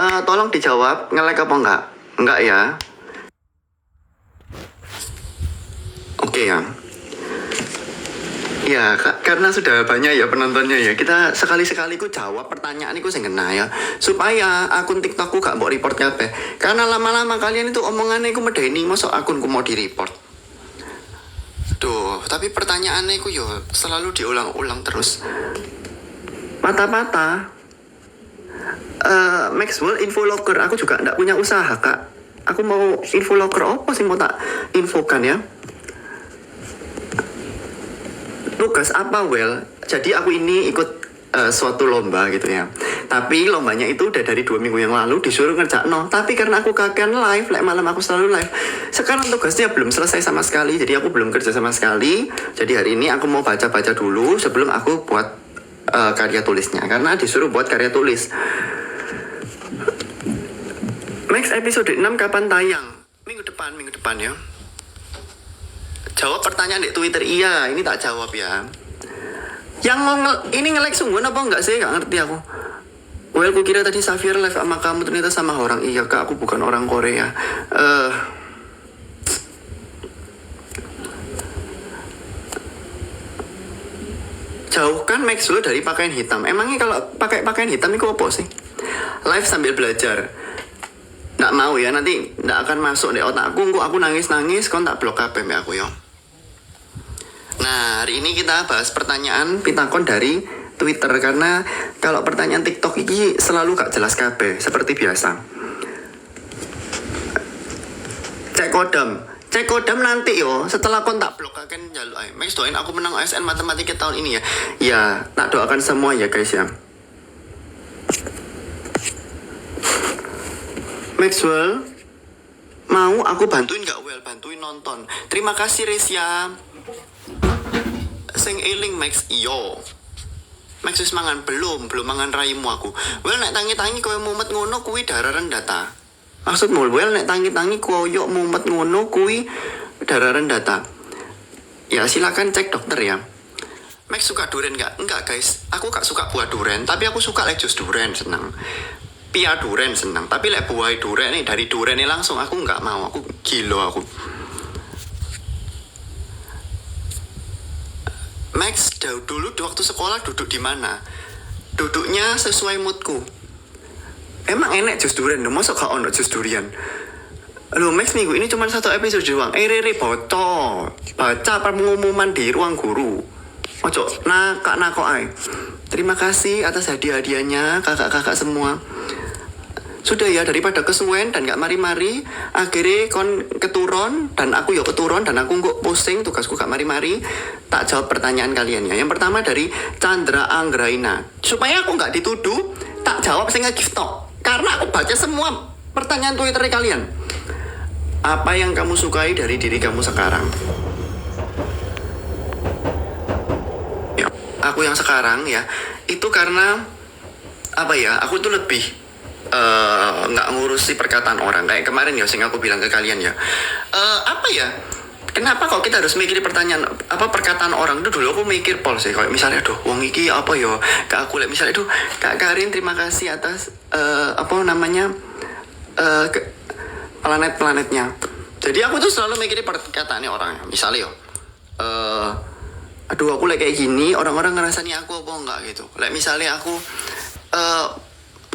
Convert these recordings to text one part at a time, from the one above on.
Tolong dijawab, nge-like apa enggak? Enggak ya? Oke ya. Ya, karena sudah banyak ya penontonnya ya. Kita sekali-sekali ku jawab pertanyaan iku sing kena ya. Supaya akun TikTokku gak mbok report kabeh. Karena lama-lama kalian itu omongannya ku medeni, mosok akunku mau di-report. Duh, tapi pertanyaannya ku yo selalu diulang-ulang terus. Mata-mata. Maxwell infologer, aku juga ndak punya usaha kak. Aku mau infologer apa sih mau tak infokan ya? Tugas apa well? Jadi aku ini ikut suatu lomba gitu ya. Tapi lombanya itu udah dari 2 minggu yang lalu disuruh ngerjakno. Tapi karena aku kakean live, malam aku selalu live. Sekarang tugasnya belum selesai sama sekali. Jadi aku belum kerja sama sekali. Jadi hari ini aku mau baca-baca dulu sebelum aku buat karya tulisnya. Karena disuruh buat karya tulis. Next episode 6 kapan tayang? Minggu depan ya. Jawab pertanyaan di Twitter, iya, ini tak jawab ya. Yang ini nge-like sungguhan apa enggak sih? Gak ngerti aku. Well, ku kira tadi Safir live sama kamu, ternyata sama orang. Iya kak, aku bukan orang Korea. Jauhkan Maxwell dari pakaian hitam. Emangnya kalau pakai pakaian hitam itu apa sih? Live sambil belajar. Nggak mau ya, nanti nggak akan masuk di otakku. Aku nangis-nangis, kau tak blok HP aku ya. Nah, hari ini kita bahas pertanyaan pitakon dari Twitter. Karena kalau pertanyaan TikTok ini selalu gak jelas kabeh, seperti biasa. Cek kodam nanti yo. Setelah kontak blok akan jaluk. Max doain aku menang ASN matematika tahun ini ya. Ya, tak doakan semua ya guys ya. Maxwell, mau aku bantuin gak well? Bantuin nonton. Terima kasih Resya. Sing eling Max iyo. Max wis mangan belum mangan raimu aku. Well nek tangi-tangi koyo mumet ngono kuwi darah rendah ta. Maksudmu well nek tangi-tangi koyo mumet ngono kuwi darah rendah ta. Ya silakan cek dokter ya. Max suka durian gak? Enggak guys. Aku gak suka buah durian, tapi aku suka jus durian senang. Pia durian senang, tapi buah durian nih dari durian ini langsung aku nggak mau. Aku gilo aku. Max, dulu waktu sekolah duduk di mana? Duduknya sesuai moodku. Emang enak jus durian, masa gak ono jus durian? Loh Max, minggu ini cuma 1 episode doang. Rere baca pengumuman di ruang guru. Ojo, nakok ay. Terima kasih atas hadiah-hadiahnya kakak-kakak semua. Sudah ya, daripada kesuwen dan gak mari-mari, akhirnya kon keturun dan aku ya keturun dan aku nggak pusing, tugasku gak mari-mari. Tak jawab pertanyaan kalian ya. Yang pertama dari Chandra Anggraina. Supaya aku gak dituduh, tak jawab sehingga gift talk. Karena aku baca semua pertanyaan Twitter kalian. Apa yang kamu sukai dari diri kamu sekarang? Ya, aku yang sekarang ya, itu karena apa ya? Aku tuh lebih nggak ngurusi perkataan orang kayak kemarin ya, sing aku bilang ke kalian ya. Apa ya? Kenapa kok kita harus mikirin perkataan orang? Itu dulu aku mikir pol sih, kayak misalnya aduh wong iki apa yo kak aku misalnya aduh Kak Karin terima kasih atas planet-planetnya. Jadi aku tuh selalu mikirin perkataannya orang. Misalnya yo aduh aku kayak gini, orang-orang ngerasanya aku apa enggak gitu. Misalnya aku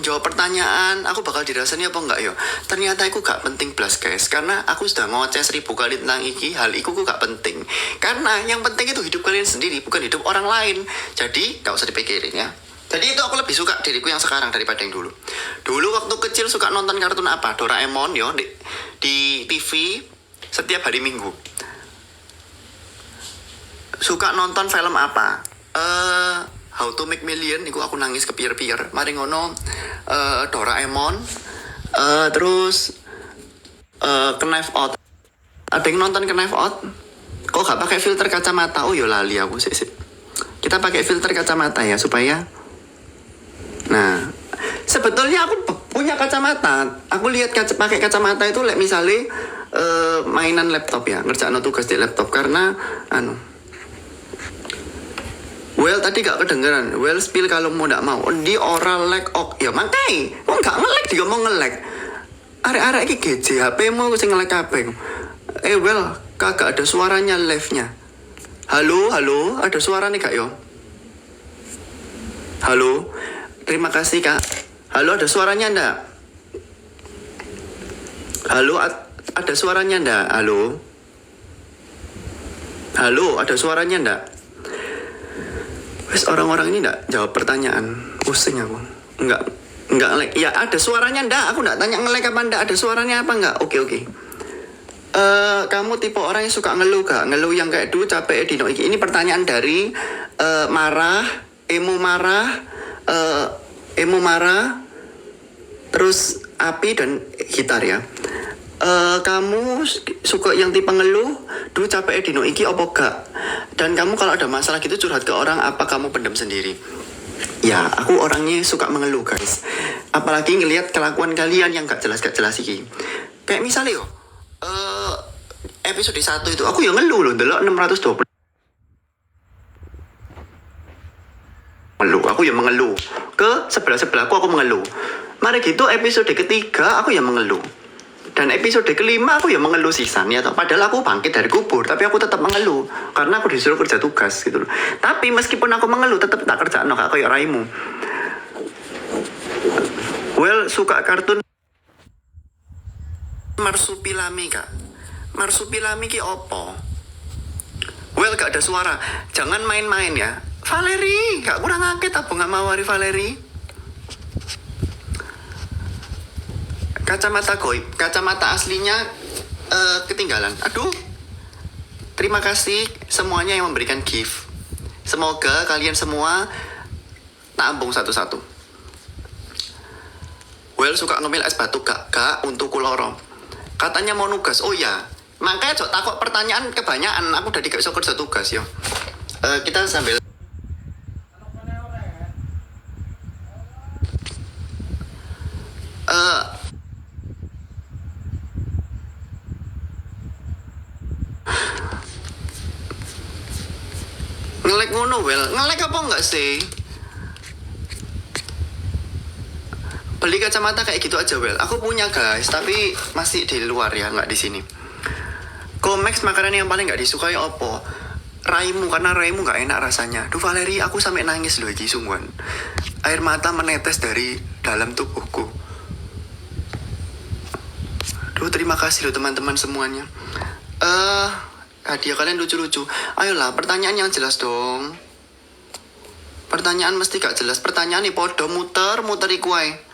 jawab pertanyaan, aku bakal dirasani apa enggak yo? Ternyata aku gak penting blas guys, karena aku sudah ngoceh 1000 kali tentang hal iku gak penting. Karena yang penting itu hidup kalian sendiri, bukan hidup orang lain. Jadi gak usah dipikirin ya. Jadi itu aku lebih suka diriku yang sekarang daripada yang dulu. Dulu waktu kecil suka nonton kartun apa? Doraemon yo di TV setiap hari Minggu. Suka nonton film apa? How to Make Million, itu aku nangis kepier-pier. Mari ngono Doraemon, terus Knife Out. Ada yang nonton Knife Out? Kok gak pakai filter kacamata? Oh yo lali aku sih. Kita pakai filter kacamata ya supaya. Nah, sebetulnya aku punya kacamata. Aku lihat pakai kacamata itu misalnya mainan laptop ya, ngerjain tugas di laptop karena Well tadi gak kedengeran. Well spill kalau mau ndak mau. Di oral lag ok. Ya makanya. Kok gak nge-lag dia mau nge-lag. Arek-arek iki GJ HP-mu sing nge-lag kabeh. Well kagak ada suaranya live-nya. Halo, ada suara nih kak yo? Halo, terima kasih kak. Halo, ada suaranya ndak? Halo, ada suaranya ndak? Halo, ada suaranya ndak? Wes orang-orang ini ndak jawab pertanyaan. Pusing aku. Enggak nge-lag. Ya ada suaranya ndak? Aku ndak tanya nge-lag apa ndak. Ada suaranya apa nggak? Oke. Kamu tipe orang yang suka ngeluh gak? Ngeluh yang kayak dulu capek dino iki. Ini pertanyaan dari emo marah, terus api dan gitar ya. Kamu suka yang tipe ngeluh, dulu capek dino iki apa gak? Dan kamu kalau ada masalah gitu curhat ke orang, apa kamu pendam sendiri? Ya, aku orangnya suka mengeluh guys. Apalagi ngelihat kelakuan kalian yang gak jelas iki. Kayak misalnya yo, episode 1 itu aku yang ngeluh loh, delok 620 aku yang mengeluh ke sebelahku aku mengeluh. Mari gitu episode ketiga aku yang mengeluh, dan episode kelima aku yang mengeluh sisan ya toh. Padahal aku bangkit dari kubur tapi aku tetap mengeluh karena aku disuruh kerja tugas gitu loh. Tapi meskipun aku mengeluh tetap tak kerja no kayak raimu. Well suka kartun Marsupilami kak. Marsupilami ki opo? Well gak ada suara. Jangan main-main ya. Valeri, gak kurang ngaget apa gak mawari Valeri? Kacamata goib, kacamata aslinya ketinggalan. Aduh. Terima kasih semuanya yang memberikan gift. Semoga kalian semua tampung satu-satu. Well suka ngemil es batu gak untuk kuloro. Katanya mau nugas. Oh ya, makanya jok takut pertanyaan kebanyakan. Aku udah dikasih kerja tugas yo. Kita sambil ngelek ngono. Well ngelek apa enggak sih? Beli kacamata kayak gitu aja Well. Aku punya guys, tapi masih di luar ya, nggak di sini. Komex makanan yang paling nggak disukai opo? Raimu, karena raimu nggak enak rasanya. Duh Valeri, aku sampai nangis loh iki sungguhan. Air mata menetes dari dalam tubuhku. Duh terima kasih loh teman-teman semuanya. Hadiah kalian lucu-lucu. Ayolah pertanyaan yang jelas dong. Pertanyaan mesti gak jelas. Pertanyaan nih podo muter iku ae.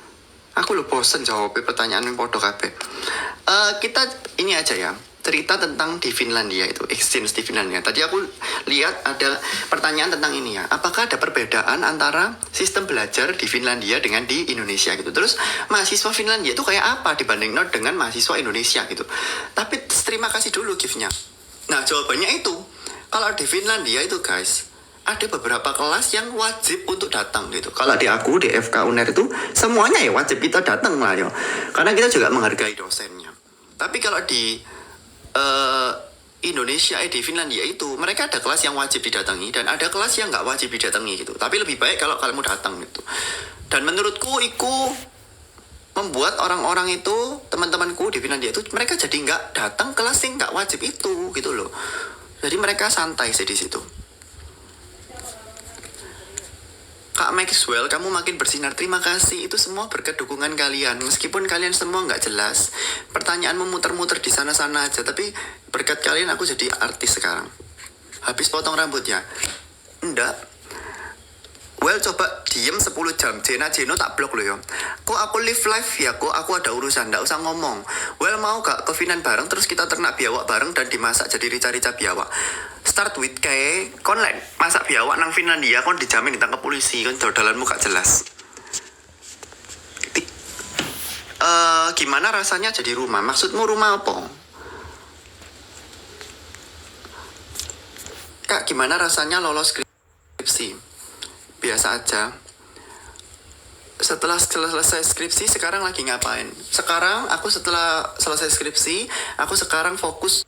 Aku lo bosen jawab pertanyaan yang podo kabeh. Kita ini aja ya. Cerita tentang di Finlandia itu, exchange di Finlandia. Tadi aku lihat ada pertanyaan tentang ini ya. Apakah ada perbedaan antara sistem belajar di Finlandia dengan di Indonesia gitu. Terus mahasiswa Finlandia itu kayak apa dibanding dengan mahasiswa Indonesia gitu. Tapi terima kasih dulu gift-nya. Nah jawabannya itu, kalau di Finlandia itu guys, ada beberapa kelas yang wajib untuk datang gitu. Kalau di aku, di FK UNER itu, semuanya ya wajib kita datang lah ya. Karena kita juga menghargai dosennya. Tapi kalau di Indonesia, di Finlandia itu, mereka ada kelas yang wajib didatangi, dan ada kelas yang nggak wajib didatangi gitu. Tapi lebih baik kalau kamu datang gitu. Dan menurutku, itu membuat orang-orang itu, teman-temanku di Finlandia itu, mereka jadi nggak datang kelas yang nggak wajib itu gitu loh. Jadi mereka santai sih di situ. Kak Maxwell, kamu makin bersinar. Terima kasih. Itu semua berkat dukungan kalian. Meskipun kalian semua nggak jelas, pertanyaan memutar-muter di sana-sana aja. Tapi berkat kalian aku jadi artis sekarang. Habis potong rambut ya? Enggak. Well, coba diem 10 jam. Jeno tak blok loh ya. Kok aku live ya? Kok aku ada urusan? Nggak usah ngomong. Well, mau gak ke Finan bareng? Terus kita ternak biawak bareng dan dimasak jadi rica-rica biawak. Start with kayak kon lek masak biawak nang Finlandia kon dijamin ditangkap polisi kon dodolanmu gak jelas. Gimana rasanya jadi rumah? Maksudmu rumah apa? Kak, gimana rasanya lolos skripsi? Biasa aja. Setelah selesai skripsi sekarang lagi ngapain? Sekarang aku setelah selesai skripsi, aku sekarang fokus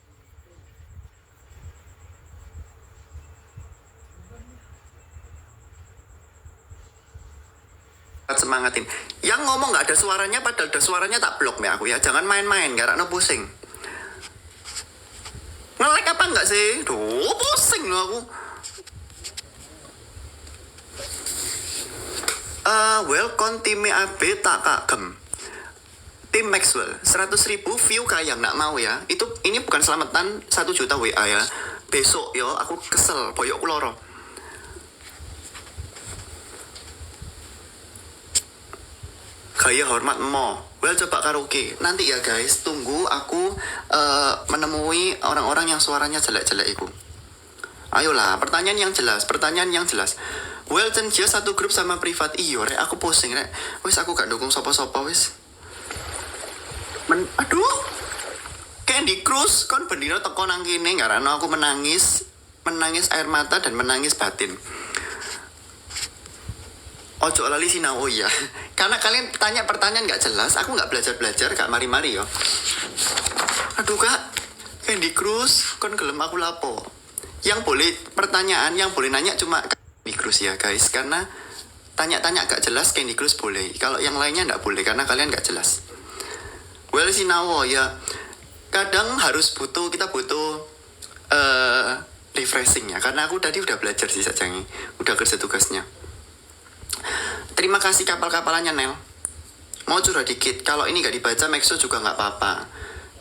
semangatin. Yang ngomong nggak ada suaranya padahal ada suaranya tak blok ya aku ya. Jangan main-main, karena pusing. Nge-lag apa enggak sih? Duh, pusing loh aku. Welcome tim AB tak kagem. Tim Maxwell 100.000 view kayak nggak mau ya. Ini bukan selamatan 1 juta WA ya. Besok yo aku kesel, boyokku loro. Gaya hormat mo. Well coba karaoke. Nanti ya guys, tunggu aku menemui orang-orang yang suaranya jelek-jelek itu. Ayolah, pertanyaan yang jelas. Well cenjia satu grup sama privat. Iyo rek, aku pusing rek. Wis aku gak dukung sopo-sopo wis. Aduh. Candy Cruise kon bendino teko nang kene karena aku menangis air mata dan menangis batin. Ojo lali sinau, oh iya. Karena kalian tanya pertanyaan gak jelas, aku gak belajar gak mari-mari yo. Aduh kak, Candy Cruise kon gelem aku lapo. Yang boleh pertanyaan, yang boleh nanya cuma Candy Cruise ya guys. Karena tanya-tanya gak jelas Candy Cruise boleh. Kalau yang lainnya gak boleh karena kalian gak jelas. Well sinau ya. Kadang kita butuh refreshing ya. Karena aku tadi udah belajar sih sajangi. Udah kerja tugasnya. Terima kasih kapal-kapalannya Nel. Mau curhat dikit, kalau ini gak dibaca Maxwell juga gak apa-apa.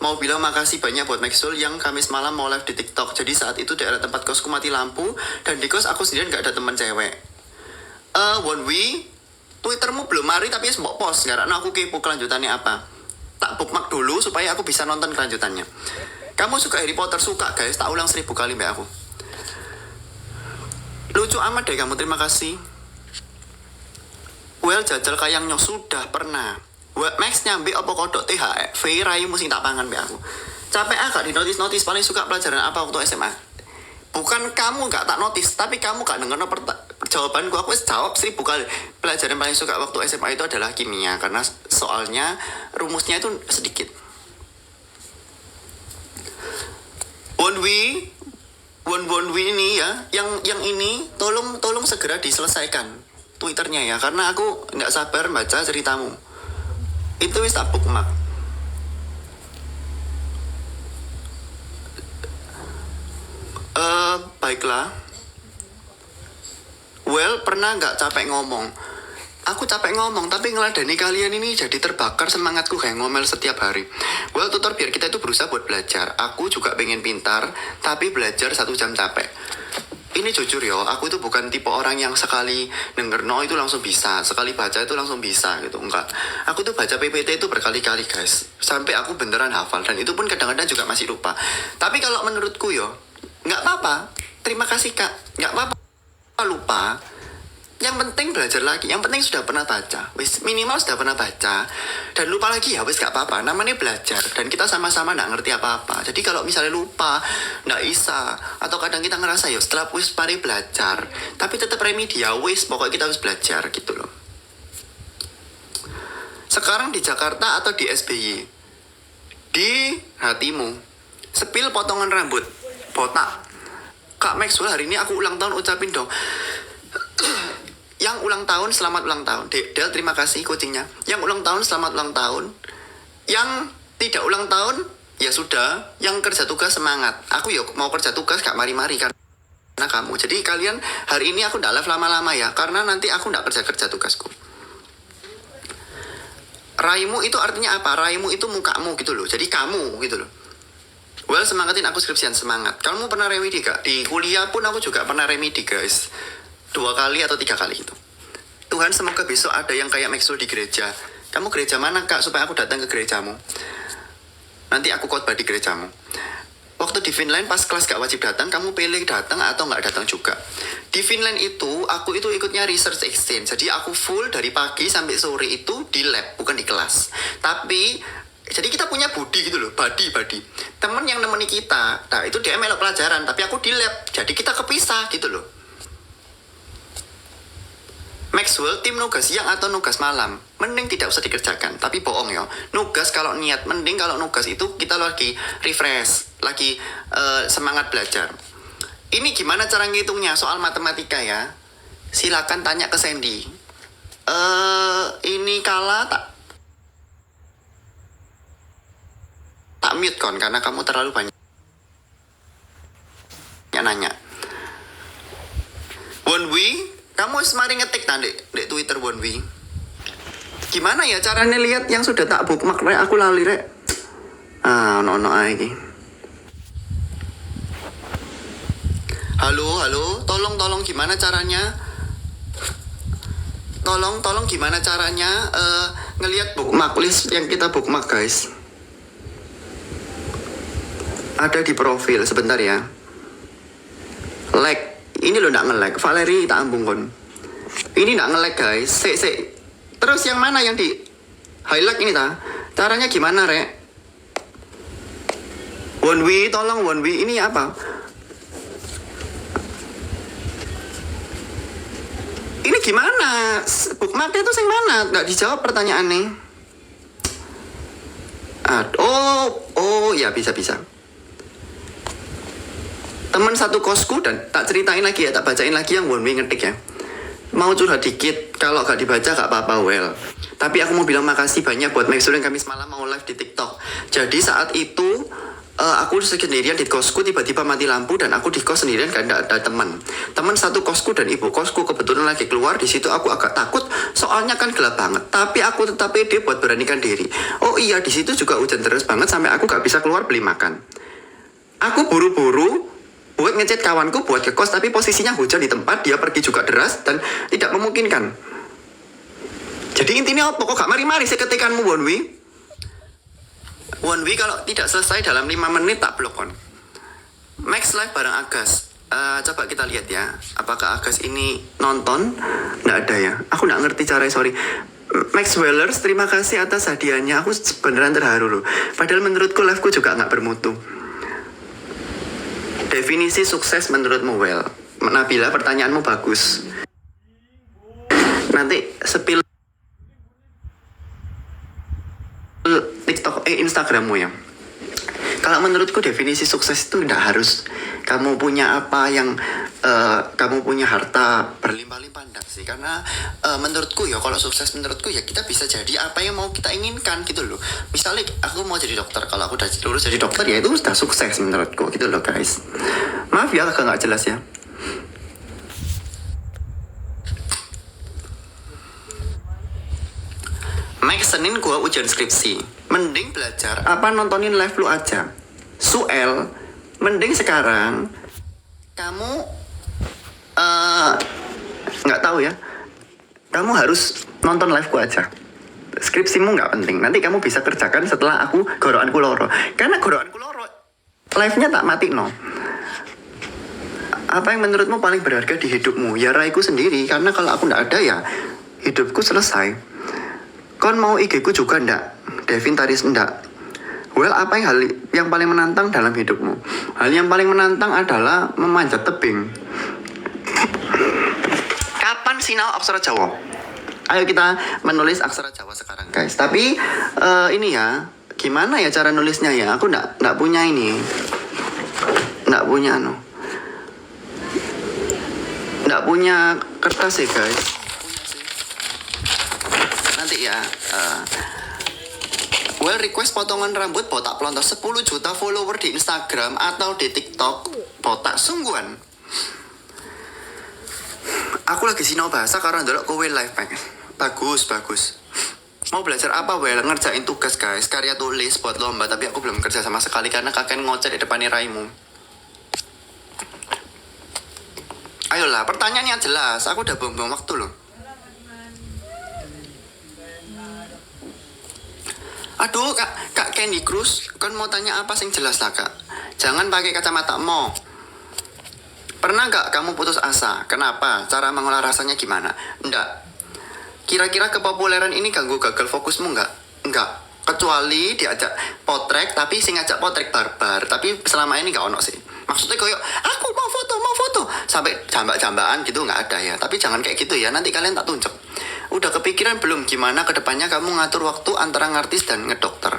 Mau bilang makasih banyak buat Maxwell yang Kamis malam mau live di TikTok. Jadi saat itu daerah tempat kosku mati lampu dan di kos aku sendirian gak ada teman cewek. One way Twittermu belum mari tapi mau post karena aku kepo kelanjutannya apa. Tak bookmark dulu supaya aku bisa nonton kelanjutannya. Kamu suka Harry Potter? Suka guys, tak ulang 1000 kali mbak aku. Lucu amat deh kamu, terima kasih. Well jajal kayangnya sudah pernah. Max nyambi apa kodok THV raimu sing tak pangan mbak aku. Capek agak di notis paling suka pelajaran apa waktu SMA. Bukan kamu gak tak notis, tapi kamu gak denger jawabanku. Aku jawab 1000 kali. Pelajaran paling suka waktu SMA itu adalah kimia karena soalnya rumusnya itu sedikit. One way ini ya, yang ini tolong segera diselesaikan Twitternya ya, karena aku nggak sabar baca ceritamu. Itu wis tak bookmark. Baiklah. Well, pernah nggak capek ngomong? Aku capek ngomong, tapi ngeladani kalian ini jadi terbakar semangatku kayak ngomel setiap hari. Well, tutor biar kita itu berusaha buat belajar. Aku juga pengen pintar, tapi belajar 1 jam capek. Ini jujur yo, aku itu bukan tipe orang yang sekali denger no itu langsung bisa, sekali baca itu langsung bisa gitu, enggak. Aku tuh baca PPT itu berkali-kali guys, sampai aku beneran hafal, dan itu pun kadang-kadang juga masih lupa. Tapi kalau menurutku yo, nggak apa-apa, terima kasih kak, nggak apa-apa lupa. Yang penting belajar lagi, yang penting sudah pernah baca, wis minimal sudah pernah baca, dan lupa lagi ya wis gak apa-apa, namanya belajar, dan kita sama-sama gak ngerti apa-apa. Jadi kalau misalnya lupa, gak bisa, atau kadang kita ngerasa ya setelah wis pari belajar, tapi tetap remedial, wis pokoknya kita harus belajar gitu loh. Sekarang di Jakarta atau di SBY? Di hatimu. Sepil potongan rambut, botak. Kak Maxwell hari ini aku ulang tahun, ucapin dong. Yang ulang tahun, selamat ulang tahun. Del, terima kasih kucingnya. Yang ulang tahun, selamat ulang tahun. Yang tidak ulang tahun, ya sudah. Yang kerja tugas, semangat. Aku yuk mau kerja tugas, gak mari-mari karena kamu. Jadi kalian, hari ini aku gak live lama-lama ya. Karena nanti aku gak kerja tugasku. Raimu itu artinya apa? Raimu itu mukamu gitu loh. Jadi kamu gitu loh. Well, semangatin aku skripsian, semangat. Kamu pernah remedi gak? Di kuliah pun aku juga pernah remedi guys. 2 kali atau 3 kali gitu. Tuhan semoga besok ada yang kayak Maxwell di gereja. Kamu gereja mana kak supaya aku datang ke gerejamu? Nanti aku khotbah di gerejamu. Waktu di Finland pas kelas gak wajib datang, kamu pilih datang atau gak datang juga. Di Finland itu aku itu ikutnya research exchange. Jadi aku full dari pagi sampai sore itu di lab, bukan di kelas. Tapi jadi kita punya budi gitu loh, buddy. Temen yang nemeni kita, nah itu dia melok pelajaran, tapi aku di lab. Jadi kita kepisah gitu loh. Maxwell, tim nugas siang atau nugas malam? Mending tidak usah dikerjakan, tapi bohong ya. Nugas kalau niat, mending kalau nugas itu kita lagi refresh, lagi semangat belajar. Ini gimana cara ngitungnya? Soal matematika ya. Silakan tanya ke Sandy. ini kalah tak mute kon karena kamu terlalu banyak nanya. Wonwi, kamu semarin ngetik tadi di Twitter Wonwi. Gimana ya caranya lihat yang sudah tak bookmark rek? Aku lali rek. No lagi. Halo, tolong gimana caranya? Tolong gimana caranya ngelihat bookmark list yang kita bookmark guys? Ada di profil sebentar ya. Like, ini lo nggak nge-like. Valeri tak ambung kon. Ini nggak nge-like guys. Sek. Terus yang mana yang di highlight ini ta? Caranya gimana rek? Wonwi, tolong Wonwi. Ini apa? Ini gimana? Bookmarknya itu yang mana? Nggak dijawab pertanyaannya. Oh ya bisa. Teman satu kosku dan tak ceritain lagi ya, tak bacain lagi yang Wonwi ngetik ya. Mau curhat dikit, kalau gak dibaca gak apa-apa well. Tapi aku mau bilang makasih banyak buat Max yang kami semalam mau live di TikTok. Jadi saat itu aku sendirian di kosku, tiba-tiba mati lampu dan aku di kos sendirian karena ada teman satu kosku dan ibu kosku kebetulan lagi keluar. Di situ aku agak takut soalnya kan gelap banget, tapi aku tetap pede buat beranikan diri. Oh iya, di situ juga hujan deras banget sampai aku gak bisa keluar beli makan. Aku buru-buru buat ngechat kawanku buat ke kos, tapi posisinya hujan di tempat dia pergi juga deras dan tidak memungkinkan. Jadi intinya apa kok gak mari-mari seketikanmu Wonwi kalau tidak selesai dalam 5 menit tak blok on. Max live bareng Agas. Coba kita lihat ya, apakah Agas ini nonton? Nggak ada ya, aku nggak ngerti caranya, sorry. Max Wellers, terima kasih atas hadiahnya. Aku beneran terharu loh. Padahal menurutku liveku juga nggak bermutu. Definisi sukses menurutmu Well? Nabila, pertanyaanmu bagus. Nanti spill TikTok, Instagrammu ya. Kalau menurutku definisi sukses itu tidak harus kamu punya apa yang kamu punya harta berlimpah-limpah, enggak sih. Karena menurutku ya, kalau sukses menurutku ya kita bisa jadi apa yang mau kita inginkan gitu loh. Misalnya aku mau jadi dokter, kalau aku udah lulus jadi dokter ya itu sudah sukses menurutku gitu loh guys. Maaf ya agak nggak jelas ya. Max, Senin gua ujian skripsi. Mending belajar apa nontonin live lu aja. Suel, mending sekarang kamu nggak tahu ya. Kamu harus nonton live gua aja. Skripsimu nggak penting. Nanti kamu bisa kerjakan setelah aku goroanku loro. Karena goroanku loro, live-nya tak mati no. Apa yang menurutmu paling berharga di hidupmu? Ya raiku sendiri. Karena kalau aku nggak ada ya hidupku selesai. Kon mau IG ku juga ndak? Devin Taris ndak? Well, apa yang hal yang paling menantang dalam hidupmu? Hal yang paling menantang adalah memanjat tebing. Kapan sinau aksara Jawa? Ayo kita menulis aksara Jawa sekarang guys. Tapi ini ya, gimana ya cara nulisnya ya? Aku ndak punya ini. Ndak punya ndak punya kertas ya guys. Nanti ya Well, request potongan rambut botak pelontos 10 juta follower di Instagram atau di TikTok. Botak sungguhan. Aku lagi sinau bahasa karena ndelok kowe live pack. Bagus. Mau belajar apa Well? Ngerjain tugas guys, karya tulis buat lomba. Tapi aku belum kerja sama sekali karena kakek ngoceh di depan raimu. Ayolah, pertanyaannya jelas. Aku udah buang-buang waktu loh. Aduh, Kak Candy Cruz, kan mau tanya apa sing jelas lah Kak? Jangan pakai kacamata mo. Pernah gak kamu putus asa? Kenapa? Cara mengolah rasanya gimana? Enggak. Kira-kira kepopuleran ini ganggu gagal fokusmu enggak? Enggak. Kecuali diajak potrek, tapi sing ngajak potrek barbar. Tapi selama ini gak ono sih. Maksudnya kayak, aku mau foto. Sampai jambak-jambakan gitu gak ada ya. Tapi jangan kayak gitu ya, nanti kalian tak tunjuk. Udah kepikiran belum gimana kedepannya kamu ngatur waktu antara ngartis dan ngedokter?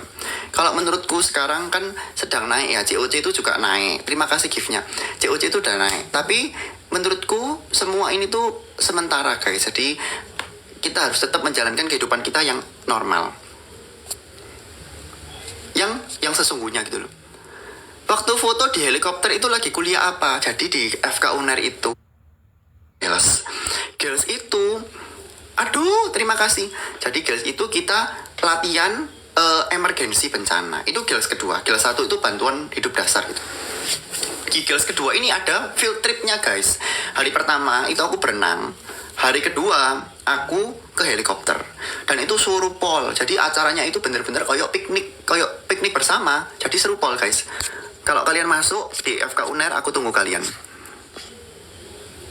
Kalau menurutku sekarang kan sedang naik ya, COC itu juga naik. Terima kasih giftnya. COC itu udah naik. Tapi menurutku semua ini tuh sementara guys. Jadi kita harus tetap menjalankan kehidupan kita yang normal, yang sesungguhnya gitu loh. Waktu foto di helikopter itu lagi kuliah apa? Jadi di FK UNER itu girls itu, aduh terima kasih. Jadi girls itu kita latihan emergensi bencana. Itu girls kedua. Girls satu itu bantuan hidup dasar gitu. Di girls kedua ini ada field tripnya guys. Hari pertama itu aku berenang. Hari kedua aku ke helikopter. Dan itu suruh pol. Jadi acaranya itu bener-bener kayak piknik bersama. Jadi seru pol guys. Kalau kalian masuk di FK UNER, aku tunggu kalian.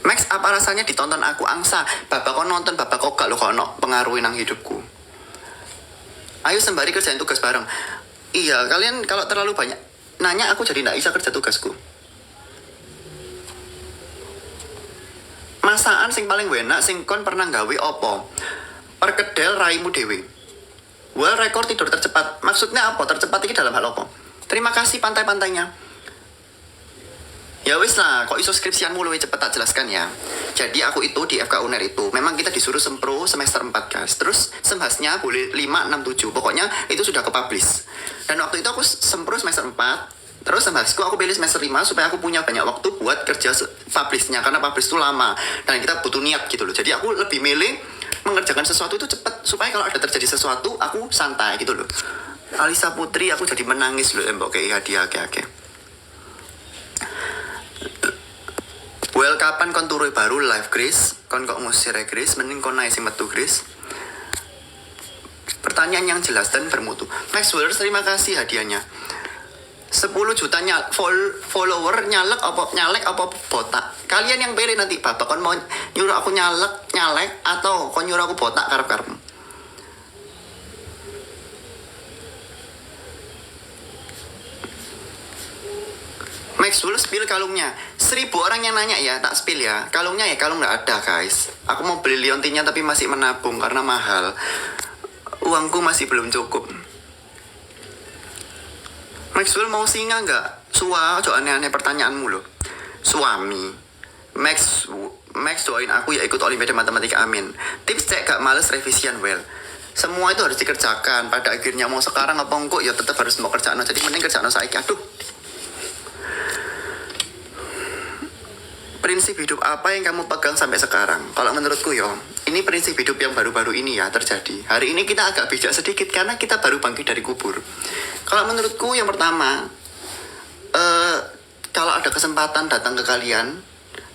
Max, apa rasanya ditonton aku angsa? Bapak kok nonton, bapak kok gak lo kok no pengaruhi nang hidupku. Ayo sembari kerjain tugas bareng. Iya, kalian kalau terlalu banyak nanya aku jadi gak bisa kerja tugasku. Masakan sing paling enak sing kon pernah gawe opo? Perkedel raimu dewe. Well, rekor tidur tercepat. Maksudnya apa? Tercepat ini dalam hal apa? Terima kasih pantai-pantainya. Ya wis lah, kok iso skripsianmu lebih cepet tak jelaskan ya. Jadi aku itu di FK UNER itu memang kita disuruh sempro semester 4 guys. Terus sembahasnya boleh 5, 6, 7. Pokoknya itu sudah ke-publish. Dan waktu itu aku sempro semester 4. Terus sembahasku aku pilih semester 5 supaya aku punya banyak waktu buat kerja publishnya. Karena publish itu lama dan kita butuh niat gitu loh. Jadi aku lebih milih mengerjakan sesuatu itu cepat supaya kalau ada terjadi sesuatu aku santai gitu loh. Alisa Putri, aku jadi menangis loh mbok kayak hadiah akeh-akeh. Well, kapan kon turu baru live Chris? Kon kok ngusir ya Chris? Mending kon naik sing metu Chris. Pertanyaan yang jelas dan bermutu. Max Wellers, terima kasih hadiahnya. 10 juta follower nyalek apa botak? Kalian yang pilih nanti. Bapak kon mau nyuruh aku nyalek atau kon nyuruh aku botak karep-karepmu? Maxwell spill kalungnya. 1000 orang yang nanya ya, tak spill ya. Kalungnya ya, kalung nggak ada guys. Aku mau beli liontinnya tapi masih menabung karena mahal. Uangku masih belum cukup. Maxwell mau singa nggak? Ojo aneh-aneh pertanyaanmu loh. Suami. Max doain aku ya ikut Olimpiade Matematika, amin. Tips cek gak males revisian well. Semua itu harus dikerjakan. Pada akhirnya mau sekarang apa enggak ya tetap harus mau kerjaan. Jadi mending kerjaan saiki. Aduh. Prinsip hidup apa yang kamu pegang sampai sekarang? Kalau menurutku ini prinsip hidup yang baru-baru ini ya terjadi. Hari ini kita agak bijak sedikit karena kita baru bangkit dari kubur. Kalau menurutku yang pertama, kalau ada kesempatan datang ke kalian,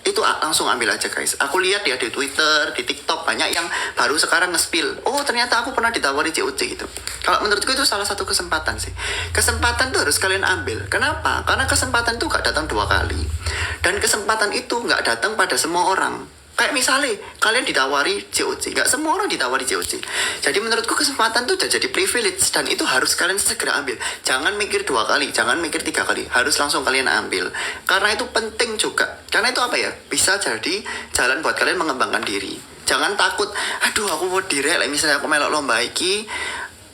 itu langsung ambil aja guys. Aku lihat ya di Twitter, di TikTok banyak yang baru sekarang nge-spill. Oh ternyata aku pernah ditawari COC gitu. Kalau menurutku itu salah satu kesempatan sih. Kesempatan tuh harus kalian ambil. Kenapa? Karena kesempatan tuh gak datang 2 kali. Dan kesempatan itu gak datang pada semua orang. Kayak misalnya kalian ditawari COC, gak semua orang ditawari COC. Jadi menurutku kesempatan tuh jadi privilege dan itu harus kalian segera ambil. Jangan mikir 2 kali, jangan mikir 3 kali. Harus langsung kalian ambil. Karena itu penting juga. Karena itu apa ya? Bisa jadi jalan buat kalian mengembangkan diri. Jangan takut, aduh aku mau direk, misalnya aku melok lomba iki,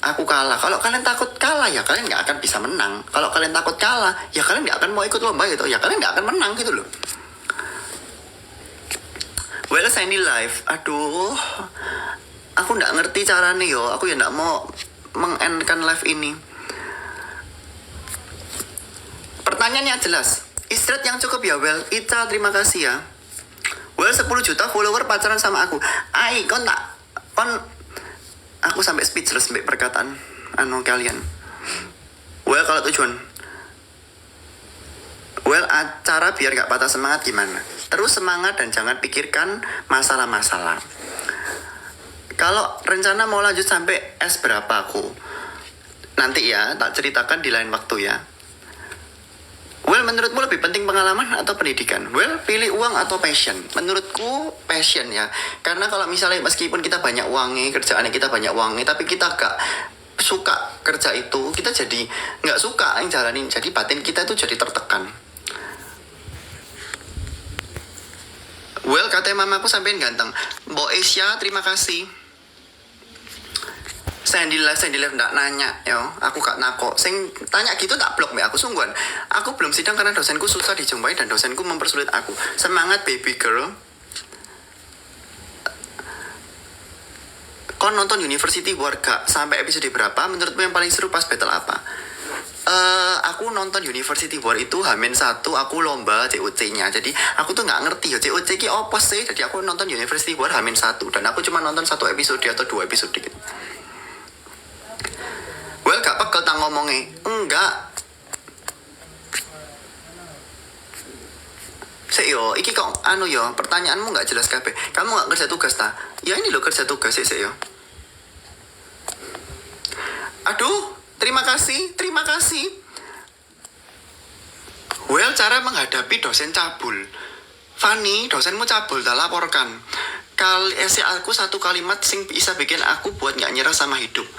aku kalah. Kalau kalian takut kalah ya kalian gak akan bisa menang. Kalau kalian takut kalah ya kalian gak akan mau ikut lomba gitu. Ya kalian gak akan menang gitu loh. Well, saya ini live. Aduh, aku nggak ngerti caranya Aku ya nggak mau mengendkan live ini. Pertanyaannya jelas. Istirahat yang cukup ya, Well. Ica, terima kasih ya. Well, 10 juta follower pacaran sama aku. Kon aku sampai speechless sampai perkataan kalian. Well, kalau tujuan acara biar gak patah semangat gimana? Terus semangat dan jangan pikirkan masalah-masalah. Kalau rencana mau lanjut sampai S berapa aku? Nanti ya, tak ceritakan di lain waktu ya. Well, menurutmu lebih penting pengalaman atau pendidikan? Well, pilih uang atau passion? Menurutku passion ya. Karena kalau misalnya meskipun kita banyak uangnya, kerjaannya kita banyak uangnya, tapi kita gak suka kerja itu, kita jadi gak suka yang jalanin. Jadi batin kita itu jadi tertekan. Well, katanya mamaku sampein ganteng. Mbok Asia, terima kasih. Sandy live ndak nanya, aku gak nako. Sing tanya gitu tak blok aku sungguhan. Aku belum sidang karena dosenku susah dijumpai dan dosenku mempersulit aku. Semangat baby girl. Kau nonton University War gak? Sampai episode berapa? Menurutmu yang paling seru pas battle apa? Aku nonton University War itu H-1 aku lomba COC-nya. Jadi aku tuh nggak ngerti ya COC ki apa sih. Jadi aku nonton University War H-1 dan aku cuma nonton 1 episode atau 2 episode gitu. Well, gak pegel tang ngomongnya. Enggak. Yo, iki kok anu yo, pertanyaanmu nggak jelas kabeh. Kamu nggak kerja tugas ta? Ya ini lo kerja tugas sih yo. Aduh, terima kasih. Well, cara menghadapi dosen cabul. Fanny, dosenmu cabul, tak laporkan. Aku satu kalimat sing bisa bikin aku buat nggak nyerah sama hidup.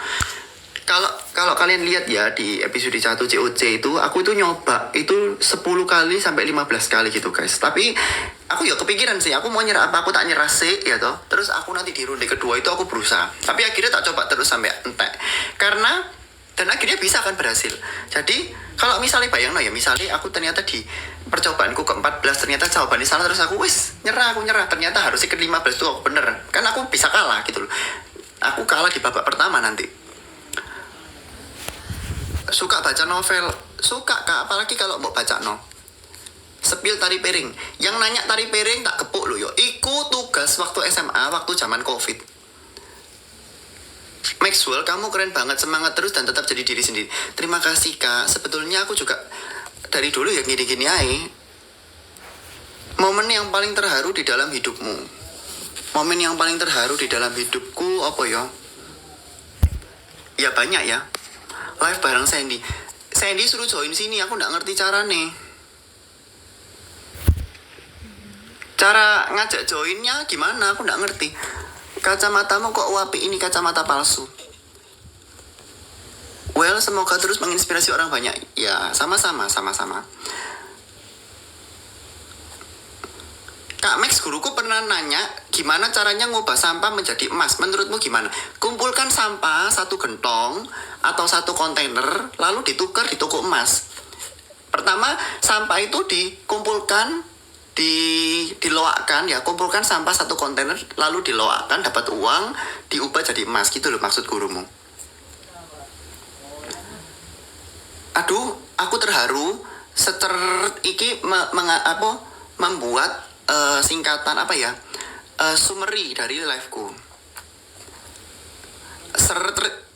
Kalau kalian lihat ya di episode 1 COC itu aku itu nyoba itu 10 kali sampai 15 kali gitu guys. Tapi aku ya kepikiran sih aku mau nyerah apa aku tak nyerah sih ya toh. Terus aku nanti di ronde kedua itu aku berusaha. Tapi akhirnya tak coba terus sampai entek. Dan akhirnya bisa kan berhasil. Jadi kalau misalnya bayangno ya misalnya aku ternyata di percobaanku ke-14 ternyata jawabannya salah terus aku nyerah ternyata harusnya ke-15 tuh aku bener. Kan aku bisa kalah gitu loh. Aku kalah di babak pertama nanti. Suka baca novel, suka kak, apalagi kalau mau baca Sepil tari piring, yang nanya tari piring tak kepuk lo yo. Iku tugas waktu SMA, waktu zaman COVID. Maxwell, kamu keren banget, semangat terus dan tetap jadi diri sendiri. Terima kasih kak, sebetulnya aku juga dari dulu ya gini-gini aja. Momen yang paling terharu di dalam hidupmu. Momen yang paling terharu di dalam hidupku apa ya? Ya banyak ya. Live bareng Sandy suruh join sini, aku nggak ngerti cara nih. Cara ngajak joinnya gimana, aku nggak ngerti. Kacamatamu kok wapi, ini kacamata palsu. Well, semoga terus menginspirasi orang banyak. Ya, sama-sama. Kak Max, guruku pernah nanya gimana caranya ngubah sampah menjadi emas. Menurutmu gimana? Kumpulkan sampah satu gentong atau satu kontainer lalu ditukar di toko emas. Pertama, sampah itu dikumpulkan, diloakkan ya. Kumpulkan sampah satu kontainer lalu diloakkan, dapat uang, diubah jadi emas. Gitu loh maksud gurumu. Aduh, aku terharu. Iki membuat singkatan apa ya, summary dari liveku.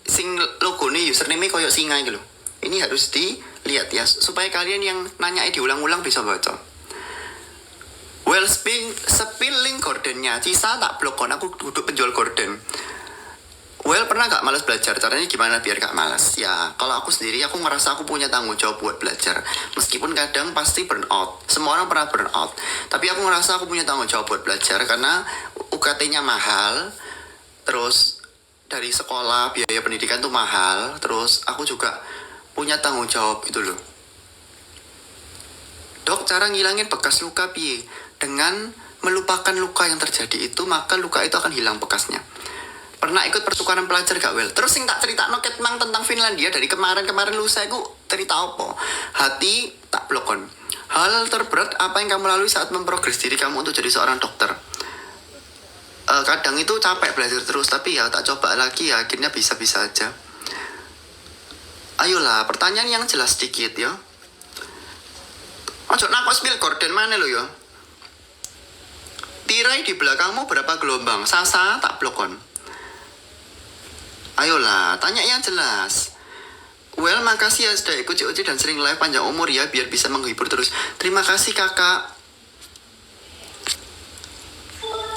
Sing logo nih username koyo singa gitu. Ini harus dilihat ya supaya kalian yang nanya diulang-ulang bisa baca. Well, spilling gordennya Cisa tak blok kon, aku duduk penjual gorden. Well, pernah gak malas belajar? Caranya gimana biar gak malas? Ya, kalau aku sendiri, aku merasa aku punya tanggung jawab buat belajar. Meskipun kadang pasti burn out. Semua orang pernah burn out. Tapi aku merasa aku punya tanggung jawab buat belajar karena UKT-nya mahal. Terus dari sekolah, biaya pendidikan tuh mahal. Terus aku juga punya tanggung jawab gitu loh. Dok, cara ngilangin bekas luka piye? Dengan melupakan luka yang terjadi itu, maka luka itu akan hilang bekasnya. Pernah ikut pertukaran pelajar gak Well? Terus yang tak cerita noket mang tentang Finlandia dari kemarin lusa aku cerita apa? Hati tak blokon. Hal terberat apa yang kamu lalui saat memprogres diri kamu untuk jadi seorang dokter? Kadang itu capek belajar terus, tapi ya tak coba lagi ya akhirnya bisa-bisa aja. Ayolah, pertanyaan yang jelas sedikit ya. Ojo nakos bil gorden mana lo ya? Tirai di belakangmu berapa gelombang? Sasa tak blokon. Ayolah, tanya yang jelas. Well, makasih ya sudah ikut COC dan sering live, panjang umur ya biar bisa menghibur terus. Terima kasih kakak.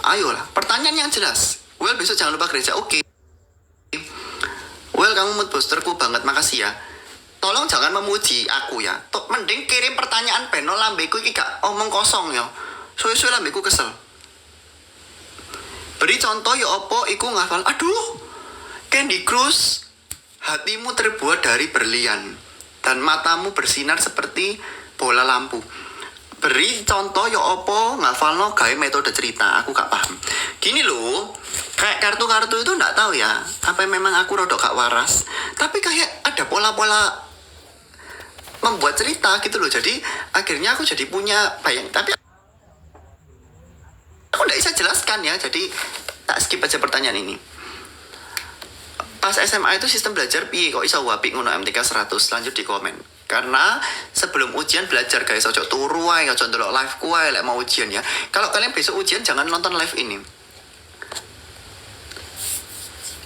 Ayolah, pertanyaan yang jelas. Well, besok jangan lupa gereja. Oke. Well, kamu mood boosterku banget, makasih ya. Tolong jangan memuji aku ya. Mending kirim pertanyaan beno lambeku iki gak omong kosong ya. Suwe-suwe lambeku kesel. Beri contoh ya opo iku ngafal. Aduh. Candy Crush, hatimu terbuat dari berlian dan matamu bersinar seperti bola lampu. Beri contoh ya opo ngafalno gawe metode cerita, aku gak paham. Gini loh, kayak kartu-kartu itu gak tahu ya, apa memang aku rodok gak waras, tapi kayak ada pola-pola membuat cerita gitu loh. Jadi akhirnya aku jadi punya tapi aku gak bisa jelaskan ya, jadi tak skip aja pertanyaan ini. pas SMA itu sistem belajar piye kok iso apik ngono MTK 100, lanjut di komen. Karena sebelum ujian belajar guys, ojo turu ae, ojo ndelok live ku ae lek mau ujian ya. Kalau kalian besok ujian jangan nonton live ini.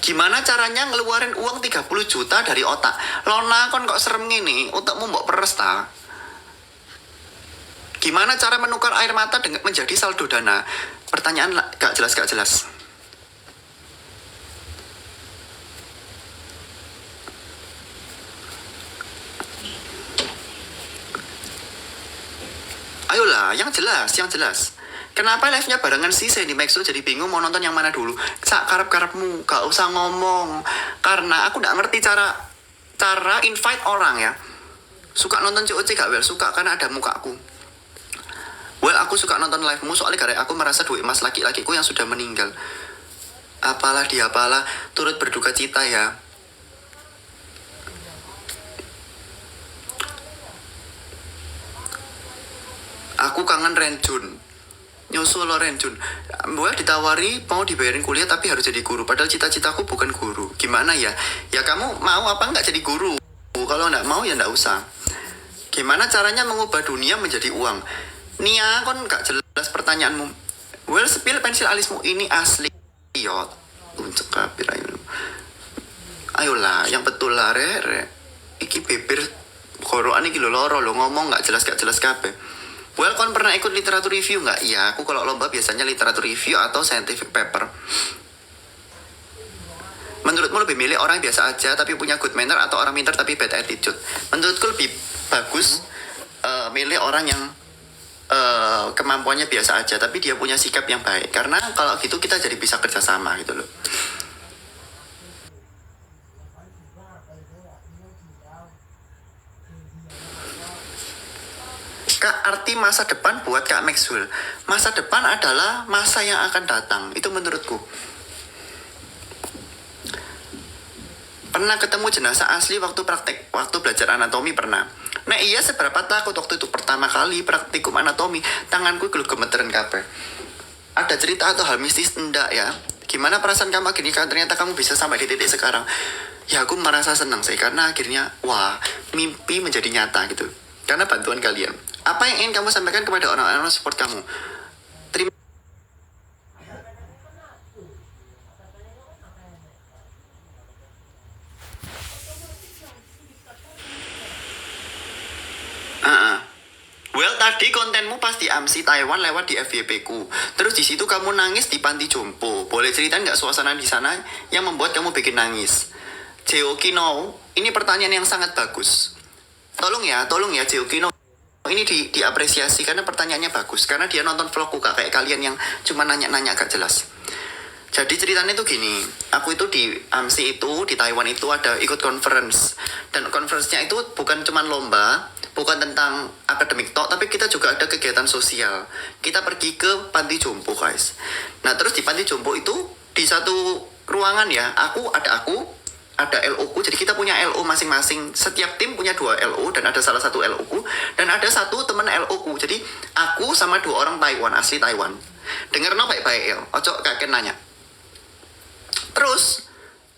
Gimana caranya ngeluarin uang 30 juta dari otak? Lona kon kok serem gini, otakmu mbok peres ta? Gimana cara menukar air mata dengan menjadi saldo dana? Pertanyaan gak jelas. Ayolah, yang jelas. Kenapa live-nya barengan sih Sandy Maxo jadi bingung mau nonton yang mana dulu? Sak karep-karepmu, gak usah ngomong. Karena aku gak ngerti cara invite orang ya. Suka nonton COC gak Well? Suka karena ada mukaku. Well, aku suka nonton live-mu soalnya karena aku merasa duit emas laki-lakiku yang sudah meninggal. Apalah, turut berduka cita ya. Aku kangen Renjun. Nyusul lo Renjun. Well, ditawari mau dibayarin kuliah tapi harus jadi guru. Padahal cita-citaku bukan guru. Gimana ya? Ya kamu mau apa nggak jadi guru? Kalau nggak mau ya nggak usah. Gimana caranya mengubah dunia menjadi uang? Nia, kon nggak jelas pertanyaanmu. Well, spill pensil alismu ini asli. Yo, untuk kapir ayo. Ayolah, yang betul lah re. Iki bibir koroan iki loro lo ngomong nggak jelas kabeh. Well, kon pernah ikut literatur review nggak? Iya, aku kalau lomba biasanya literatur review atau scientific paper. Menurutmu lebih milih orang biasa aja tapi punya good manner atau orang pintar tapi bad attitude? Menurutku lebih bagus milih orang yang kemampuannya biasa aja tapi dia punya sikap yang baik. Karena kalau gitu kita jadi bisa kerjasama gitu loh. Kak, arti masa depan buat Kak Maxwell. Masa depan adalah masa yang akan datang. Itu menurutku. Pernah ketemu jenazah asli waktu belajar anatomi pernah. Nah iya, seberapa takut waktu itu pertama kali praktikum anatomi, tanganku geluk gemeteran kabeh. Ada cerita atau hal mistis enggak ya? Gimana perasaan kamu akhirnya ternyata kamu bisa sampai di titik sekarang? Ya aku merasa senang sih karena akhirnya wah, mimpi menjadi nyata gitu. Karena bantuan kalian. Apa yang ingin kamu sampaikan kepada orang-orang support kamu? Terima Well, tadi kontenmu pasti AMSI Taiwan lewat di FYP ku. Terus di situ kamu nangis di panti jompo. Boleh cerita nggak suasana di sana yang membuat kamu bikin nangis? Jeokino, ini pertanyaan yang sangat bagus. Tolong ya Jeokino. Ini diapresiasi karena pertanyaannya bagus. Karena dia nonton vlogku kayak kalian yang cuma nanya-nanya gak jelas. Jadi ceritanya itu gini, aku itu di AMSI itu, di Taiwan itu ada ikut conference. Dan conference-nya itu bukan cuma lomba, bukan tentang akademik tok, tapi kita juga ada kegiatan sosial. Kita pergi ke panti jompo guys. Nah terus di panti jompo itu, di satu ruangan ya, ada LO ku, jadi kita punya LO masing-masing. Setiap tim punya 2 LO dan ada salah satu LO ku dan ada satu teman LO ku. Jadi aku sama 2 orang Taiwan, asli Taiwan. Dengar no baik-baik ya, ojo kakek nanya. Terus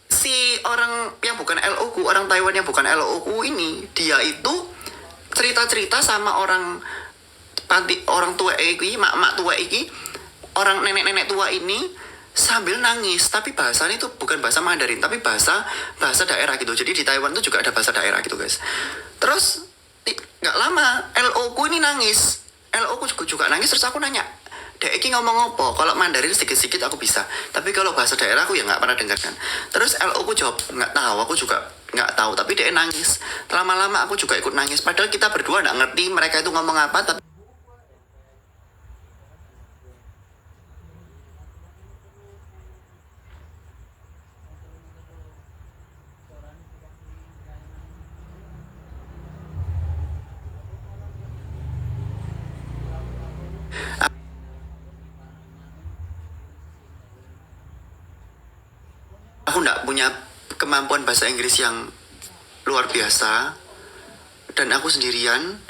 si orang yang bukan LO ku, orang Taiwan yang bukan LO ku ini, dia itu cerita-cerita sama orang tua iki, mak tua iki, orang nenek-nenek tua ini sambil nangis, tapi bahasanya itu bukan bahasa Mandarin, tapi bahasa daerah gitu. Jadi di Taiwan itu juga ada bahasa daerah gitu guys. Terus nggak lama LO ku ini nangis, LO ku juga nangis. Terus aku nanya, Dek iki ngomong apa? Kalau Mandarin sedikit-sedikit aku bisa, tapi kalau bahasa daerah aku ya nggak pernah dengar kan. Terus LO ku jawab nggak tahu, aku juga nggak tahu. Tapi dia nangis. Lama-lama aku juga ikut nangis. Padahal kita berdua nggak ngerti mereka itu ngomong apa. Tapi aku nggak punya kemampuan bahasa Inggris yang luar biasa dan aku sendirian.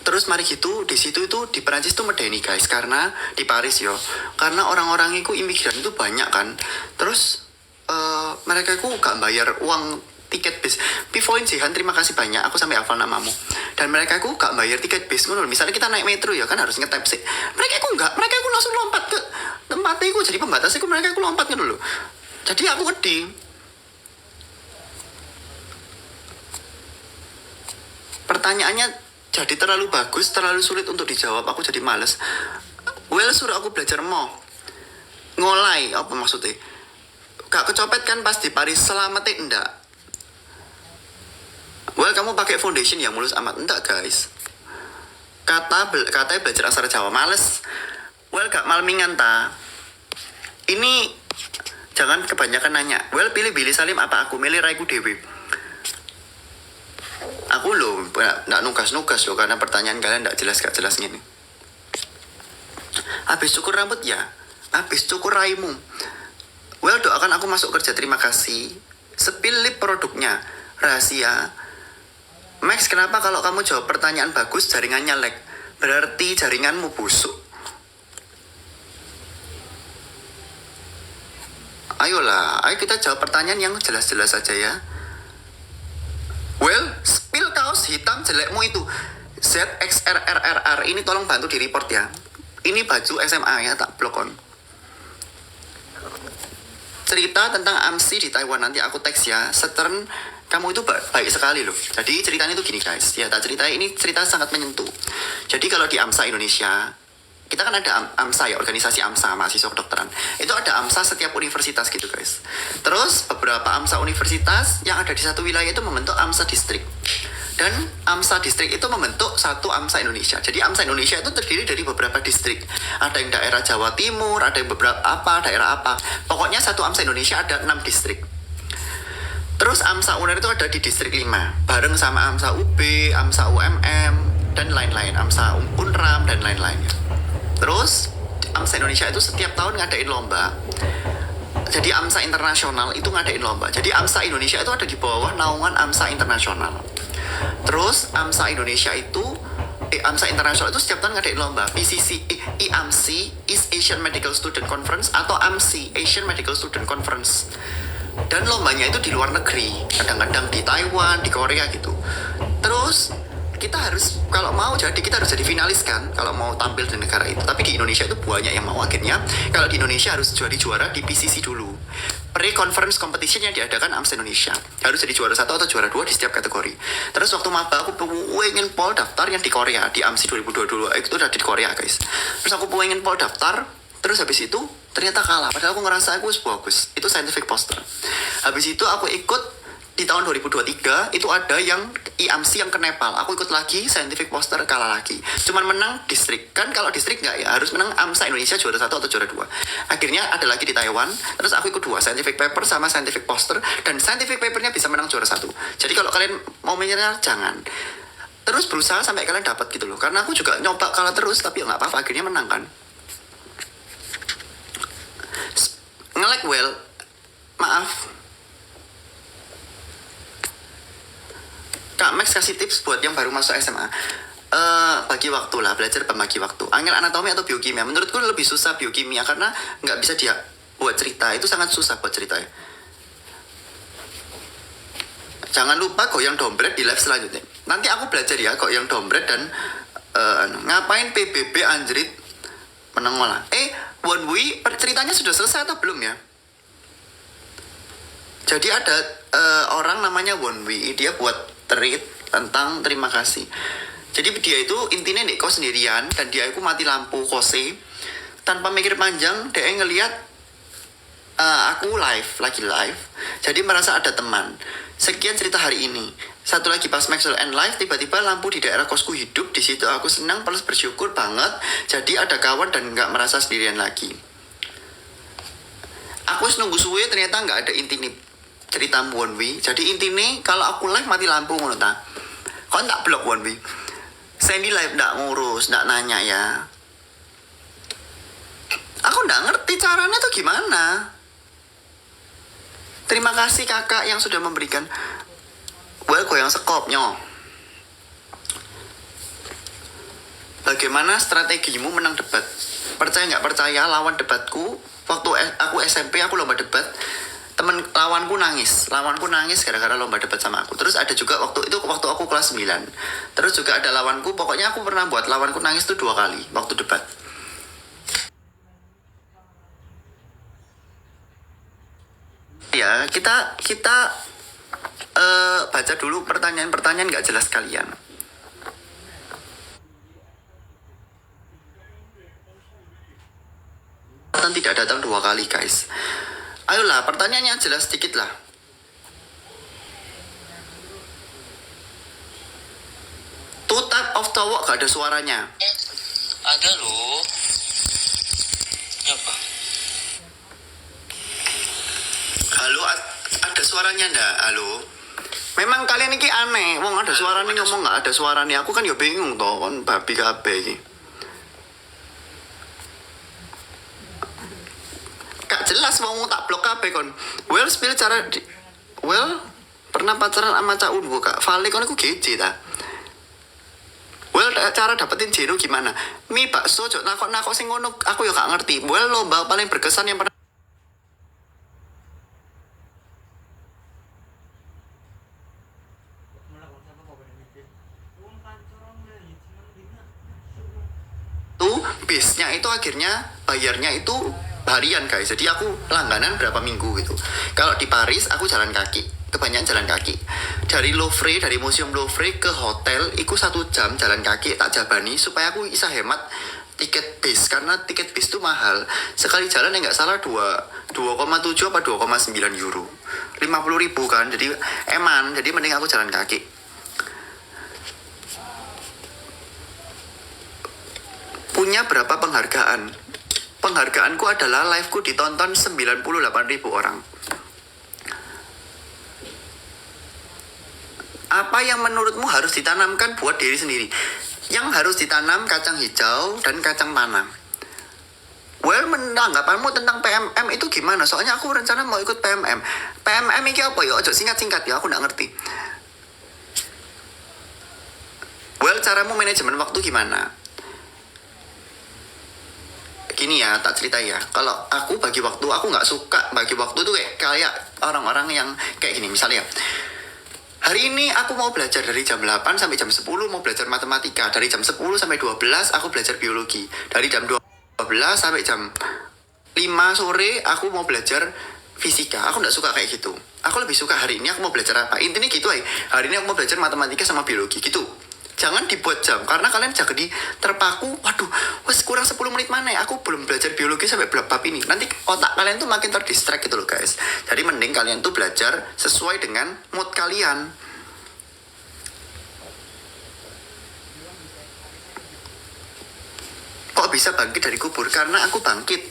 Terus mari gitu di situ itu di Perancis tuh medeni guys, karena di Paris yo, karena orang-orang itu imigran itu banyak kan. Terus mereka ku gak bayar uang tiket bis. Pivoin Jihan, terima kasih banyak, aku sampai hafal namamu. Dan mereka ku gak bayar tiket bis ngono. Misalnya kita naik metro ya kan harus ngetap sih. Mereka ku enggak, mereka ku langsung lompat ke tempatnya ku, jadi pembatas ku mereka ku lompat ngono lho. Jadi aku wedi. Pertanyaannya jadi terlalu bagus, terlalu sulit untuk dijawab, aku jadi males. Well, suruh aku belajar mau ngolai, apa maksudnya? Gak kecopet kan pas di Paris, selamatnya enggak. Well, kamu pakai foundation yang mulus amat. Enggak guys, katanya belajar aksara Jawa, males. Well, gak malmingan ta. Ini jangan kebanyakan nanya. Well, pilih Billy Salim apa aku, milih Raiku Dewi. Aku loh, gak nugas-nugas loh, karena pertanyaan kalian gak jelas gini. Habis cukur rambut ya, habis cukur raimu. Well, doakan aku masuk kerja, terima kasih. Spill lip produknya, rahasia. Max, kenapa kalau kamu jawab pertanyaan bagus jaringannya lag? Berarti jaringanmu busuk. Ayolah, ayo kita jawab pertanyaan yang jelas-jelas saja ya. Well, spill kaos hitam jelekmu itu. ZXRRRR, ini tolong bantu di report ya. Ini baju SMA ya, tak blok on. Cerita tentang AMSI di Taiwan, nanti aku teks ya. Stern, kamu itu baik sekali loh. Jadi ceritanya itu gini guys, ya tak cerita, ini cerita sangat menyentuh. Jadi kalau di AMSA Indonesia, kita kan ada AMSA ya, organisasi AMSA, mahasiswa kedokteran. Itu ada AMSA setiap universitas gitu guys. Terus beberapa AMSA universitas yang ada di satu wilayah itu membentuk AMSA distrik. Dan AMSA distrik itu membentuk satu AMSA Indonesia. Jadi AMSA Indonesia itu terdiri dari beberapa distrik. Ada yang daerah Jawa Timur, ada yang beberapa daerah apa. Pokoknya satu AMSA Indonesia ada 6 distrik. Terus AMSA UNER itu ada di distrik 5. Bareng sama AMSA UB, AMSA UMM, dan lain-lain. AMSA UNRAM, dan lain-lainnya. Terus AMSA Indonesia itu setiap tahun ngadain lomba. Jadi AMSA internasional itu ngadain lomba. Jadi AMSA Indonesia itu ada di bawah naungan AMSA internasional. Terus AMSA Indonesia itu AMSA internasional itu setiap tahun ngadain lomba. PCC, IAMSI, East Asian Medical Student Conference, atau AMSI, Asian Medical Student Conference. Dan lombanya itu di luar negeri, kadang-kadang di Taiwan, di Korea gitu. Terus kita harus, kalau mau jadi, kita harus jadi finalis kan, kalau mau tampil di negara itu. Tapi di Indonesia itu banyak yang mau, akhirnya kalau di Indonesia harus jadi juara di PCC dulu. Pre-conference competition yang diadakan AMSA Indonesia, harus jadi juara 1 atau juara 2 di setiap kategori. Terus waktu maba aku pengen pol daftar yang di Korea, di AMSI 2022, itu udah di Korea guys. Terus aku pengen pol daftar, terus habis itu ternyata kalah, padahal aku ngerasa aku bagus. Itu scientific poster. Habis itu aku ikut di tahun 2023 itu ada yang IAMSI yang ke Nepal. Aku ikut lagi scientific poster, kalah lagi. Cuman menang distrik. Kan kalau distrik nggak ya, harus menang AMSA Indonesia juara 1 atau juara 2. Akhirnya ada lagi di Taiwan. Terus aku ikut 2, scientific paper sama scientific poster, dan scientific papernya bisa menang juara 1. Jadi kalau kalian mau menyerah jangan. Terus berusaha sampai kalian dapat gitu loh. Karena aku juga nyoba kalah terus, tapi nggak apa-apa, akhirnya menang kan. Nge-lag well, maaf. Kak Max kasih tips buat yang baru masuk SMA. Bagi waktu lah, belajar pembagi waktu. Angel anatomi atau biokimia? Menurutku lebih susah biokimia karena nggak bisa dia buat cerita. Itu sangat susah buat cerita ya. Jangan lupa goyang dompret di live selanjutnya. Nanti aku belajar ya goyang dompret dan ngapain PBB anjrit menengolah. One Way ceritanya sudah selesai atau belum ya? Jadi ada orang namanya One Way, dia buat tweet tentang terima kasih. Jadi dia itu intinya nih kos sendirian dan dia itu mati lampu kose. Tanpa mikir panjang dia ngelihat aku lagi live. Jadi merasa ada teman. Sekian cerita hari ini. Satu lagi pas Maxwell and live, tiba-tiba lampu di daerah kosku hidup. Di situ aku senang plus bersyukur banget. Jadi ada kawan dan nggak merasa sendirian lagi. Aku nunggu suwe ternyata nggak ada inti nih cerita One Way. Jadi intinya kalau aku live mati lampu ngono ta. Kok tak blok One Way. Sandy live ndak ngurus, ndak nanya ya. Aku ndak ngerti caranya tuh gimana. Terima kasih kakak yang sudah memberikan. Well, goyang sekopnya. Bagaimana strategimu menang debat? Percaya nggak percaya lawan debatku waktu aku SMP aku lomba debat. Temen lawan lawanku nangis gara-gara lomba debat sama aku. Terus ada juga waktu aku kelas 9. Terus juga ada lawanku, pokoknya aku pernah buat lawanku nangis tuh 2 kali waktu debat. Ya, kita baca dulu pertanyaan-pertanyaan nggak jelas kalian. Tidak datang 2 kali, guys. Ayolah, pertanyaannya jelas sedikit lah. Two type of cowok gak ada suaranya. Ada loh. Apa? Halo, ada suaranya ndak? Halo. Memang kalian ini aneh. Wong ada suaranya ngomong nggak ada suaranya. Aku kan ya bingung toh, kan babi kabeh iki. Gak jelas mau tak blok kabeh kon. Well, spill cara pernah pacaran sama Cak Ungu Kak. Vale kon aku GC ta. Well, cara dapetin Jero gimana? Mi bakso jok nakok sing ngono aku ya gak ngerti. Well, lomba paling berkesan yang pernah bisnya itu akhirnya bayarnya itu harian guys. Jadi aku langganan berapa minggu gitu. Kalau di Paris aku jalan kaki, kebanyakan jalan kaki. Dari Louvre, dari Museum Louvre ke hotel iku 1 jam jalan kaki tak jabani supaya aku bisa hemat tiket bis karena tiket bis itu mahal. Sekali jalan nggak salah 2,7 apa 2,9 euro. 50.000 kan. Jadi jadi mending aku jalan kaki. Punya berapa penghargaan? Penghargaanku adalah liveku ditonton 98.000 orang. Apa yang menurutmu harus ditanamkan buat diri sendiri? Yang harus ditanam kacang hijau dan kacang tanam. Well, menanggapanmu tentang PMM itu gimana? Soalnya aku rencana mau ikut PMM. PMM ini apa ya? Ojo singkat-singkat ya, aku nggak ngerti. Well, caramu manajemen waktu gimana? Gini ya, tak cerita ya. Kalau aku bagi waktu, aku nggak suka bagi waktu tuh kayak orang-orang yang kayak gini. Misalnya, hari ini aku mau belajar dari jam 8 sampai jam 10 mau belajar matematika. Dari jam 10 sampai 12 aku belajar biologi. Dari jam 12 sampai jam 5 sore aku mau belajar fisika. Aku nggak suka kayak gitu. Aku lebih suka hari ini aku mau belajar apa. Intinya gitu aja. Hari ini aku mau belajar matematika sama biologi gitu. Jangan dibuat jam, karena kalian jadi terpaku, waduh, wes kurang 10 menit mana ya, aku belum belajar biologi sampai bab ini. Nanti otak kalian tuh makin terdistract gitu loh guys. Jadi mending kalian tuh belajar sesuai dengan mood kalian. Kok bisa bangkit dari kubur? Karena aku bangkit.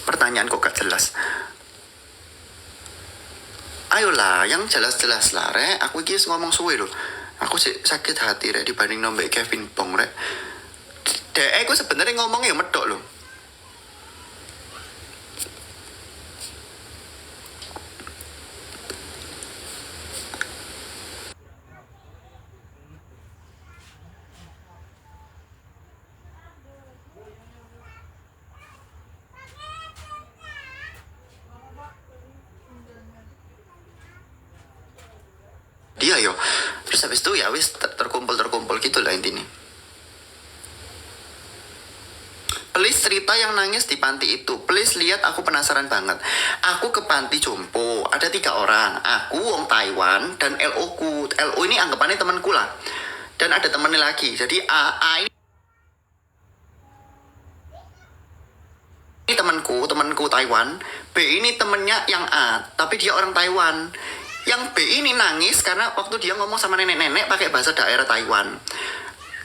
Pertanyaan kok gak jelas. Ayolah, yang jelas-jelas lah, Rek. Aku iki ngomong suwe loh. Aku sakit hati rek dibanding nombek Kevin Pong rek. Dek, aku sebenarnya ngomongnya medok loh. Dia yo. Terus habis itu ya wis terkumpul gitu lah intinya. Please cerita yang nangis di panti itu. Please lihat, aku penasaran banget. Aku ke panti jompo, ada 3 orang. Aku wong Taiwan dan LO ku. LO ini anggapannya temanku lah. Dan ada temennya lagi. Jadi A ini temanku Taiwan. B ini temennya yang A, tapi dia orang Taiwan. Yang B ini nangis karena waktu dia ngomong sama nenek-nenek pakai bahasa daerah Taiwan.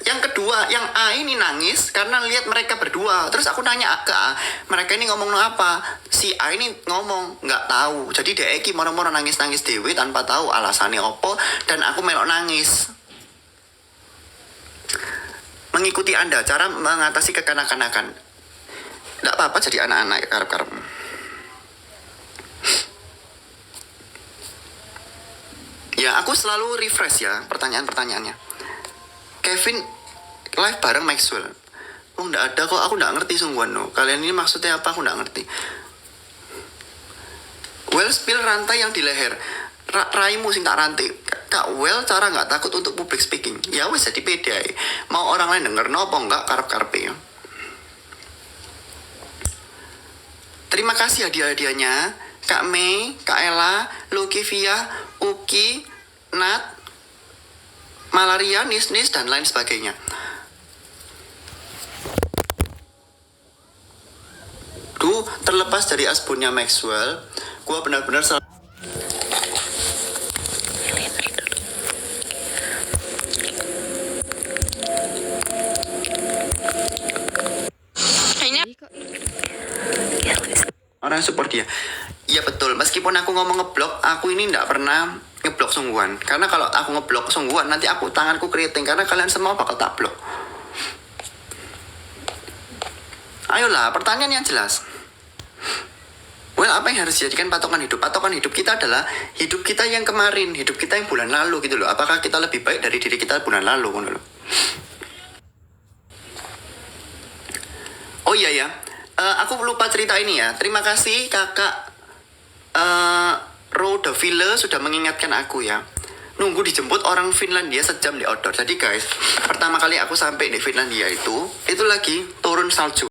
Yang kedua, yang A ini nangis karena lihat mereka berdua. Terus aku nanya ke A, mereka ini ngomong apa? Si A ini ngomong nggak tahu. Jadi dia iki moro-moro nangis-nangis dewe tanpa tahu alasannya opo, dan aku melok nangis. Mengikuti Anda cara mengatasi kekanak-kanakan. Nggak apa-apa jadi anak-anak karep-karep. Ya, aku selalu refresh ya pertanyaan-pertanyaannya. Kevin live bareng Maxwell. Oh, nggak ada kok, aku nggak ngerti sungguhan no. Kalian ini maksudnya apa, aku nggak ngerti. Well, spill rantai yang di leher. Raimu sing tak rantai. Kak Well cara nggak takut untuk public speaking. Ya wes jadi pede ae. Mau orang lain denger no apa enggak karep-karepe. Terima kasih hadiah-hadiahnya Kak Mei, Kak Ella, Lucky Via, Uki, Nat, Malaria, Nis, dan lain sebagainya. Terlepas dari asbunnya Maxwell, gue benar-benar orang support dia. Iya betul, meskipun aku ngomong ngeblok, aku ini nggak pernah ngeblok sungguhan. Karena kalau aku ngeblok sungguhan, nanti tanganku keriting, karena kalian semua bakal tak blok. Ayolah, pertanyaan yang jelas. Well, apa yang harus dijadikan patokan hidup? Patokan hidup kita adalah hidup kita yang kemarin, hidup kita yang bulan lalu gitu loh. Apakah kita lebih baik dari diri kita bulan lalu gitu loh. Oh iya ya, aku lupa cerita ini ya. Terima kasih kakak Ro de Ville sudah mengingatkan aku ya. Nunggu dijemput orang Finlandia sejam di outdoor. Jadi guys, pertama kali aku sampai di Finlandia itu lagi turun salju.